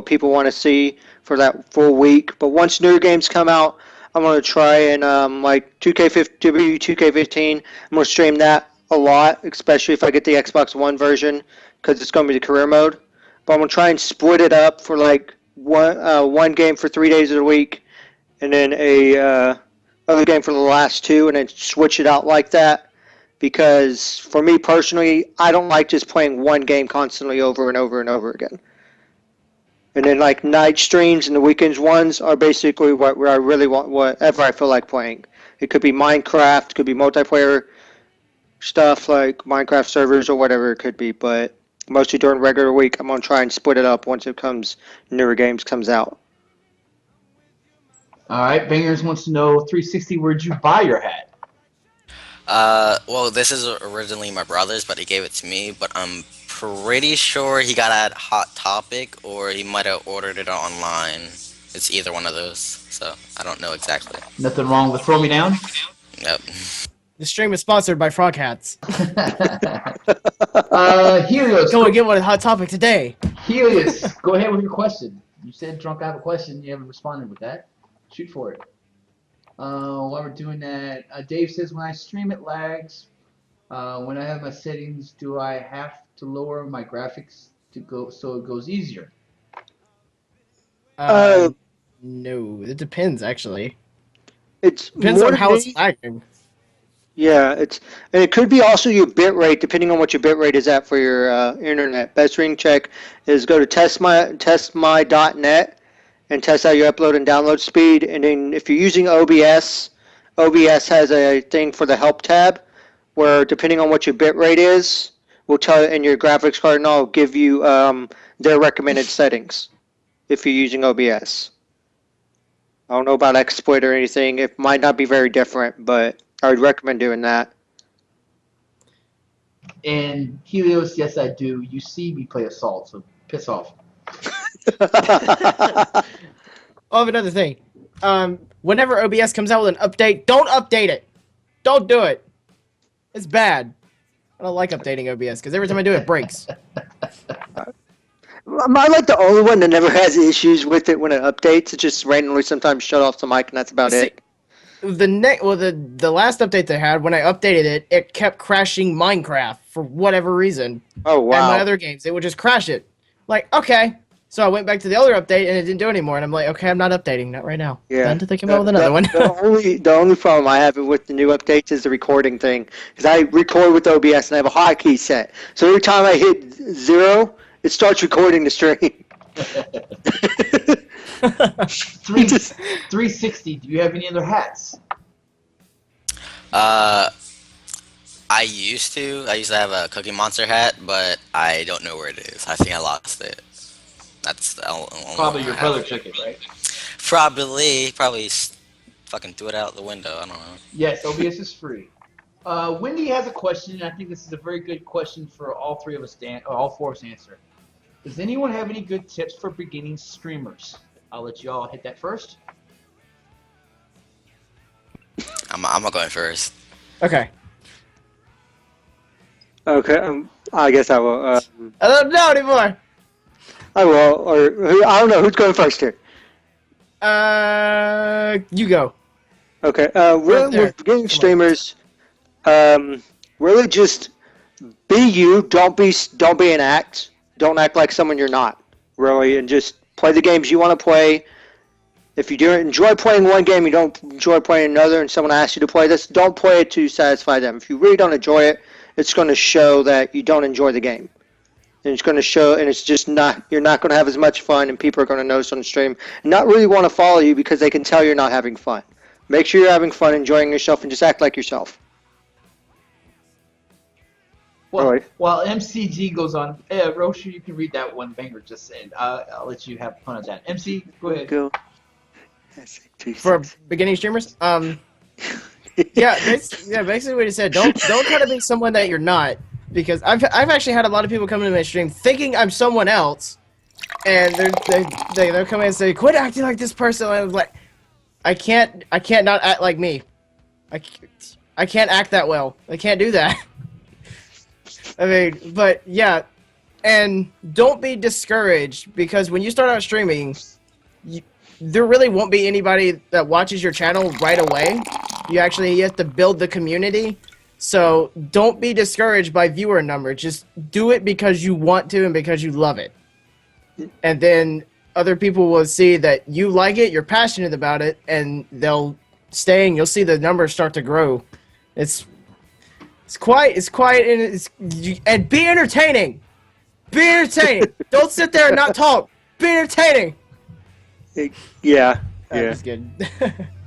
what people want to see for that full week. But once newer games come out, I'm going to try and like 2K15, I'm going to stream that a lot, especially if I get the Xbox One version, because it's going to be the career mode. But I'm going to try and split it up for like one game for 3 days of the week, and then a other game for the last two, and then switch it out like that. Because for me personally, I don't like just playing one game constantly over and over and over again. And then like night streams and the weekends ones are basically where I really want whatever I feel like playing. It could be Minecraft, it could be multiplayer stuff like Minecraft servers or whatever it could be, but mostly during regular week I'm gonna try and split it up once newer games comes out. All right, Bangers wants to know 360. Where'd you buy your hat? Well, this is originally my brother's, but he gave it to me. But I'm pretty sure he got it at Hot Topic, or he might have ordered it online. It's either one of those, so I don't know exactly. Nothing wrong with Throw Me Down? Yep. The stream is sponsored by Frog Hats. Helios. Go and get one at Hot Topic today. Helios, go ahead with your question. You said Drunk, I have a question. You haven't responded with that. Shoot for it. While we're doing that, Dave says, when I stream it lags. When I have my settings, do I have to lower my graphics to go so it goes easier? No, it depends actually. It Depends on how it's lagging. Yeah, and it could be also your bit rate, depending on what your bit rate is at for your internet. Best ring check is go to testmy.net and test out your upload and download speed. And then if you're using OBS, OBS has a thing for the help tab where depending on what your bit rate is, will tell in your graphics card and I'll give you their recommended settings if you're using OBS. I don't know about exploit or anything. It might not be very different, but I would recommend doing that. And Helios, yes, I do. You see me play Assault, so piss off. Oh, I have another thing. Whenever OBS comes out with an update, don't update it. Don't do it. It's bad. I don't like updating OBS because every time I do it, it breaks. Am I like the only one that never has issues with it when it updates? It just randomly sometimes shut off the mic and that's about it. The last update they had, when I updated it, it kept crashing Minecraft for whatever reason. Oh, wow. And my other games, it would just crash it. Like, okay. So I went back to the other update and it didn't do it anymore. And I'm like, okay, I'm not updating. Not right now. Yeah. Then to think about with another one. The only problem I have with the new updates is the recording thing. Because I record with OBS and I have a hotkey set. So every time I hit 0, it starts recording the stream. 360, do you have any other hats? I used to have a Cookie Monster hat, but I don't know where it is. I think I lost it. That's the only Probably your brother took it, right? Probably fucking threw it out the window. I don't know. Yes, OBS is free. Wendy has a question, and I think this is a very good question for all three of us, all four of us to answer. Does anyone have any good tips for beginning streamers? I'll let you all hit that first. I'm going first. Okay. Okay, I guess I will. I don't know anymore. I will, or I don't know who's going first here. You go. Okay. With beginning streamers, really just be you. Don't be an act. Don't act like someone you're not. Really, and just play the games you want to play. If you do enjoy playing one game, you don't enjoy playing another, and someone asks you to play this, don't play it to satisfy them. If you really don't enjoy it, it's going to show that you don't enjoy the game. And it's going to show, and it's just not, you're not going to have as much fun, and people are going to notice on the stream and not really want to follow you because they can tell you're not having fun. Make sure you're having fun, enjoying yourself, and just act like yourself. Well, Right. while MCG goes on, Roshi, you can read that one Banger just said. I'll let you have fun of that. MC, go ahead. Go. For beginning streamers, basically what he said. Don't try to be someone that you're not, because I've actually had a lot of people come into my stream thinking I'm someone else, and they'll come in and say, "Quit acting like this person." And I was like, I can't not act like me. I can't act that well. I can't do that. I mean, but yeah, And don't be discouraged, because when you start out streaming, there really won't be anybody that watches your channel right away. You have to build the community. So don't be discouraged by viewer number. Just do it because you want to and because you love it. And then other people will see that you like it, you're passionate about it, and they'll stay, and you'll see the numbers start to grow. And be entertaining. Be entertaining. Don't sit there and not talk. Be entertaining. Yeah. That's good.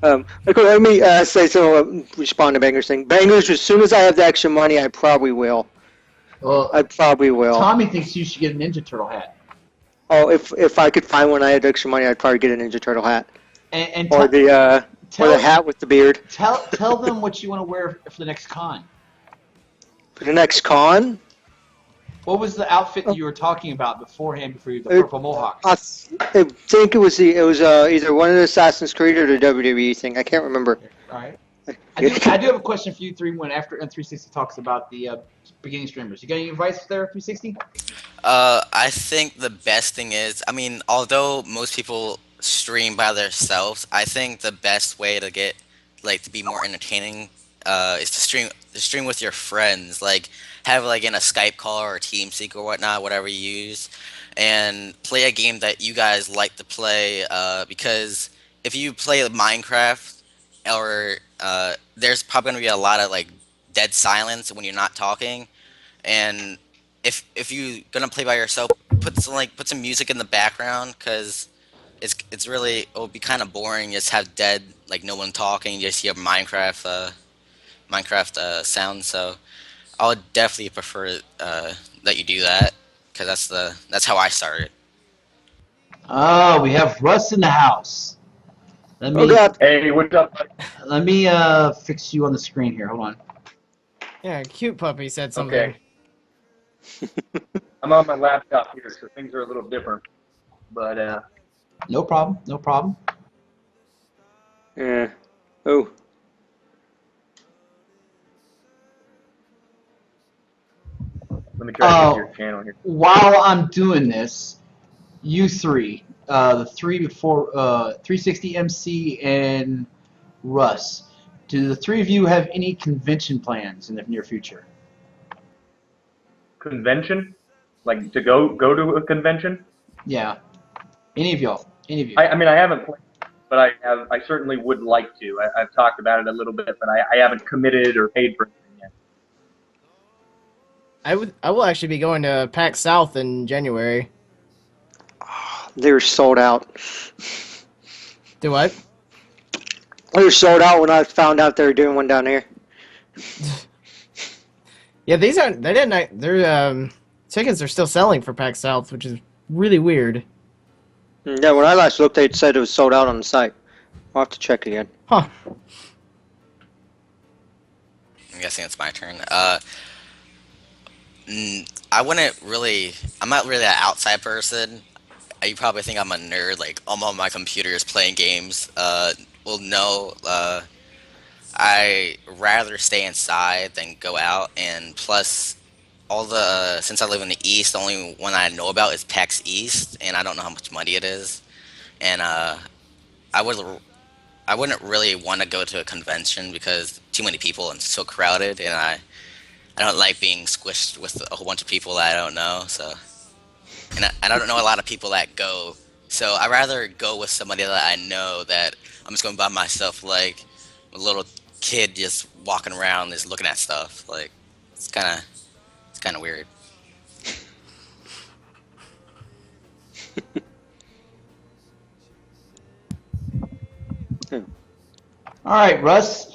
Okay, let me say something. Respond to Banger's thing. Bangers, as soon as I have the extra money, I probably will. Well, I probably will. Tommy thinks you should get a Ninja Turtle hat. Oh, if I could find one, I had extra money, I'd probably get a Ninja Turtle hat, And or the hat with the beard. Tell them what you want to wear for the next con. For the next con, What was the outfit that you were talking about beforehand before you, the purple mohawk? I think it was either one of the Assassin's Creed or the WWE thing. I can't remember. All right. I do have a question for you, 3-1, after N360 talks about the beginning streamers. You got any advice there, 360? I think the best thing is, I mean, although most people stream by themselves, I think the best way to get, like, to be more entertaining, is to stream with your friends. Like, have like in a Skype call or a TeamSpeak or whatnot, whatever you use, and play a game that you guys like to play. Because if you play Minecraft, or there's probably gonna be a lot of like dead silence when you're not talking, and if you gonna play by yourself, put some music in the background, because it'll be kind of boring. Just have dead, like, no one talking, just hear Minecraft sound. So I would definitely prefer that you do that, because that's how I started. Oh, we have Russ in the house. Hey, what's up, buddy? Let me fix you on the screen here. Hold on. Yeah, cute puppy said something. Okay. I'm on my laptop here, so things are a little different. But No problem. No problem. Yeah. Oh. let me try to get to your channel here. While I'm doing this, you three, the three before 360 MC and Russ, do the three of you have any convention plans in the near future? Convention? Like to go to a convention? Yeah. Any of y'all? Any of you? I mean, I haven't played, but I certainly would like to. I've talked about it a little bit, but I haven't committed or paid for anything yet. I will actually be going to PAX South in January. They were sold out. Do what? They were sold out when I found out they were doing one down here. Yeah, their tickets are still selling for PAX South, which is really weird. Yeah, when I last looked, they said it was sold out on the site. I'll have to check again. Huh. I'm guessing it's my turn. I'm not really an outside person. You probably think I'm a nerd, like I'm on my computer is playing games. Well, no, I rather stay inside than go out, and plus, since I live in the East, the only one I know about is PAX East, and I don't know how much money it is, and I wouldn't really want to go to a convention because too many people and it's so crowded, and I don't like being squished with a whole bunch of people that I don't know. So, and I don't know a lot of people that go. So I'd rather go with somebody that I know, that I'm just going by myself, like a little kid just walking around, just looking at stuff. Like it's kind of weird. All right, Russ.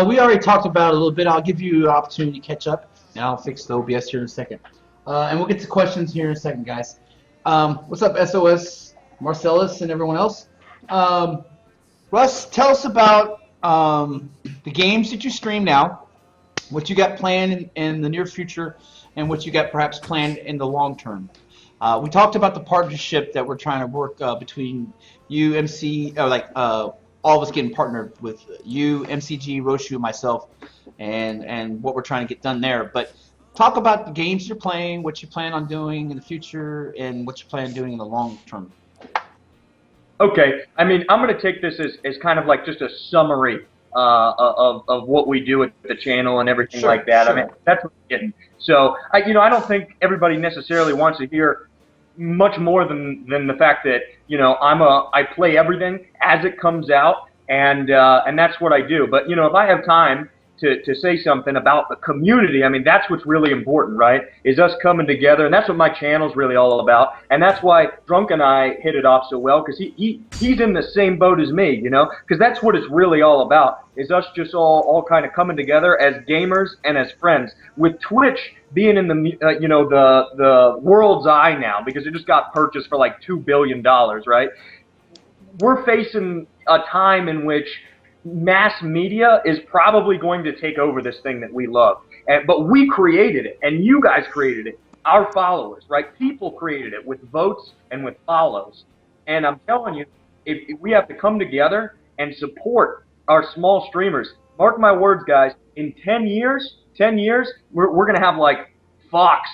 We already talked about it a little bit. I'll give you an opportunity to catch up, and I'll fix the OBS here in a second. And we'll get to questions here in a second, guys. What's up, SOS, Marcellus, and everyone else? Russ, tell us about the games that you stream now, what you got planned in the near future, and what you got perhaps planned in the long term. We talked about the partnership that we're trying to work between you, MC, all of us getting partnered with you, MCG, Roshu, and myself, and what we're trying to get done there. But talk about the games you're playing, what you plan on doing in the future, and what you plan on doing in the long term. Okay, I mean, I'm going to take this as kind of like just a summary of what we do at the channel and everything Sure, like that. I sure. mean, that's what I'm getting. So, I don't think everybody necessarily wants to hear much more than the fact that I play everything as it comes out, and that's what I do. But if I have time to say something about the community, I mean, that's what's really important, right? Is us coming together, and that's what my channel's really all about. And that's why Drunk and I hit it off so well, because he's in the same boat as me, because that's what it's really all about, is us just all kind of coming together as gamers and as friends. With Twitch being in the the world's eye now, because it just got purchased for like $2 billion, right? We're facing a time in which mass media is probably going to take over this thing that we love. But we created it, and you guys created it, our followers, right? People created it with votes and with follows. And I'm telling you, if we have to come together and support our small streamers, mark my words, guys, in 10 years, we're going to have like Fox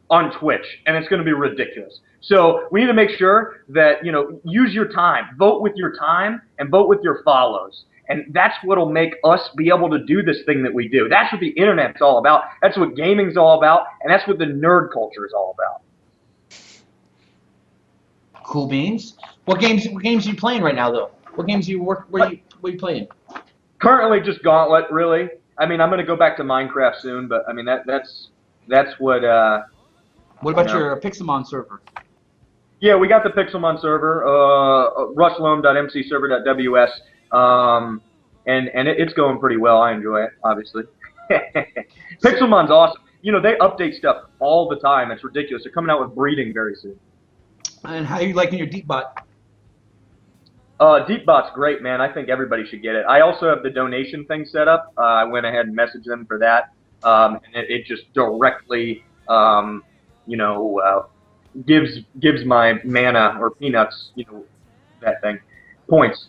on Twitch, and it's going to be ridiculous. So we need to make sure that, use your time, vote with your time, and vote with your follows. And that's what'll make us be able to do this thing that we do. That's what the internet's all about. That's what gaming's all about, and that's what the nerd culture is all about. Cool beans. What games are you playing right now, though? What games what are you playing? Currently, just Gauntlet, really. I mean, I'm going to go back to Minecraft soon, but I mean that's what. What about your Pixelmon server? Yeah, we got the Pixelmon server, rushloam.mcserver.ws, and it's going pretty well. I enjoy it, obviously. Pixelmon's awesome. They update stuff all the time. It's ridiculous. They're coming out with breeding very soon. And how are you liking your DeepBot? DeepBot's great, man. I think everybody should get it. I also have the donation thing set up. I went ahead and messaged them for that, and it just directly, gives my mana or peanuts, that thing, points.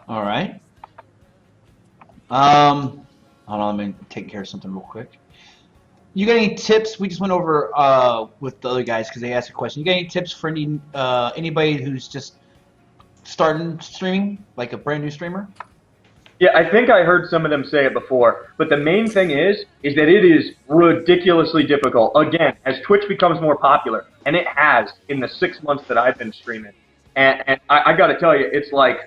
All right. Hold on, let me take care of something real quick. You got any tips? We just went over with the other guys because they asked a question. You got any tips for anybody who's just starting streaming, like a brand new streamer? Yeah, I think I heard some of them say it before, but the main thing is that it is ridiculously difficult. Again, as Twitch becomes more popular, and it has in the 6 months that I've been streaming, and I got to tell you, it's like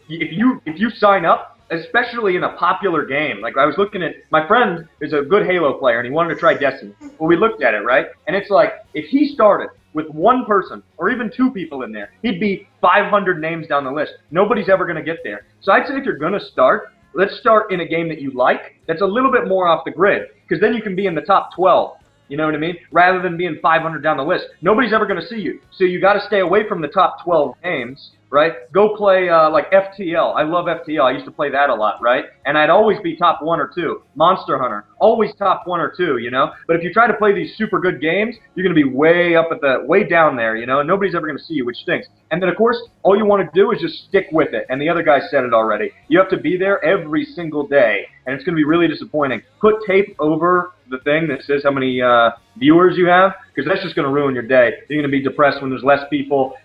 if you sign up, especially in a popular game, like I was looking at, my friend is a good Halo player, and he wanted to try Destiny. Well, we looked at it, right? And it's like, if he started with one person or even two people in there, he'd be 500 names down the list. Nobody's ever going to get there. So I'd say if you're going to start, let's start in a game that you like that's a little bit more off the grid, because then you can be in the top 12. You know what I mean? Rather than being 500 down the list. Nobody's ever going to see you. So you got to stay away from the top 12 games, right? Go play like FTL. I love FTL. I used to play that a lot, right? And I'd always be top 1 or 2. Monster Hunter, always top 1 or 2, But if you try to play these super good games, you're going to be way down there, and nobody's ever going to see you, which stinks. And then, of course, all you want to do is just stick with it. And the other guy said it already. You have to be there every single day, and it's going to be really disappointing. Put tape over the thing that says how many viewers you have, because that's just going to ruin your day. You're going to be depressed when there's less people,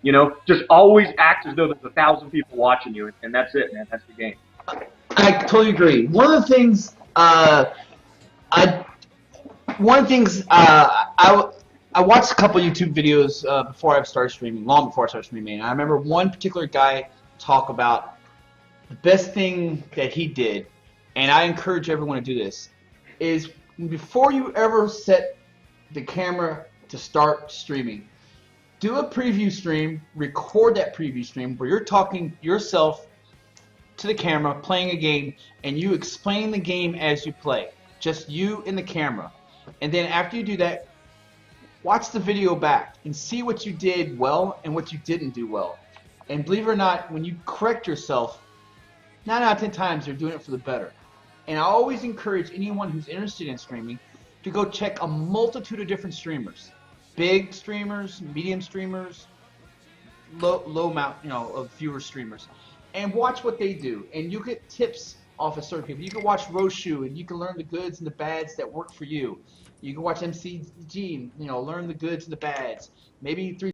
Just always act as though there's 1,000 people watching you, and that's it, man. That's the game. I totally agree. One of the things I watched a couple YouTube videos before I started streaming, long before I started streaming. And I remember one particular guy talk about the best thing that he did, and I encourage everyone to do this, is before you ever set the camera to start streaming, do a preview stream, record that preview stream where you're talking yourself to the camera, playing a game, and you explain the game as you play. Just you and the camera. And then after you do that, watch the video back and see what you did well and what you didn't do well. And believe it or not, when you correct yourself, 9 out of 10 times you're doing it for the better. And I always encourage anyone who's interested in streaming to go check a multitude of different streamers. Big streamers, medium streamers, low amount, of viewer streamers. And watch what they do. And you get tips off of certain people. You can watch Roshu and you can learn the goods and the bads that work for you. You can watch MCG, learn the goods and the bads. Maybe 3